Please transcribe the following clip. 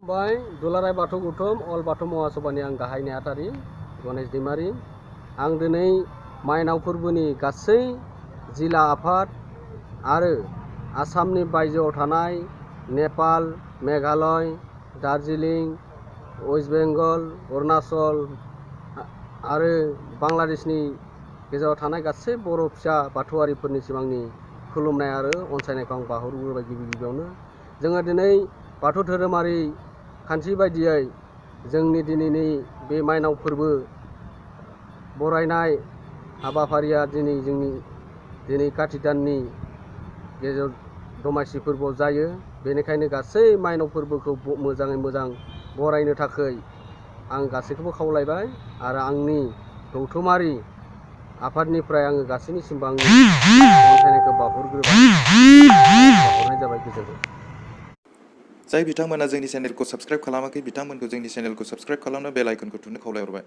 बाय दुलाराय बाथौ गौथुम अल बाथौ महासभानि आं गाहाय नेहाथारि गणेश दैमारि। आं दिनै माइनाव फोरबोनि गासै जिल्ला आफाद आरो आसामनि बायजोआव थानाय नेपाल, मेघालय, दार्जिलिं, वेस्ट बेंगल, अरुणाचल आरो बांलादेशनि गेजेराव थानाय गासै बर' फिसा बाथौआरिफोरनिसिम आंनि खुलुमनाय आरो अनसायनायखौ आं बावहरग्रोबाय। गिबियावनो जोङो दिनै बाथौ धोरोमारि खान्थि बायदियै जोंनि दिनैनि बे माइनाव फोरबो बरायनाय हाबाफारिया दिनै काति दाननि गेजेर दमासि फोरबोआव जायो। बेनिखायनो गासै माइनाव फोरबोखौ मोजाङै मोजां बरायनो थाखाय आं गासैखौबो खावलायबाय आरो आंनि गौथुमारि आफादनिफ्राय आङो गासैनिसिमबो आंनि अनसायनायखौ बावहरनाय जाबाय। गोजोन्थों। जाय बिथांमोना जोंनि चेनेलखौ साबस्क्राइब खालामाखै बिथांमोनखौ जोंनि चेनेलखौ साबस्क्राइब खालामनो बेल आइकनखौ थुनो खावलायहरबाय।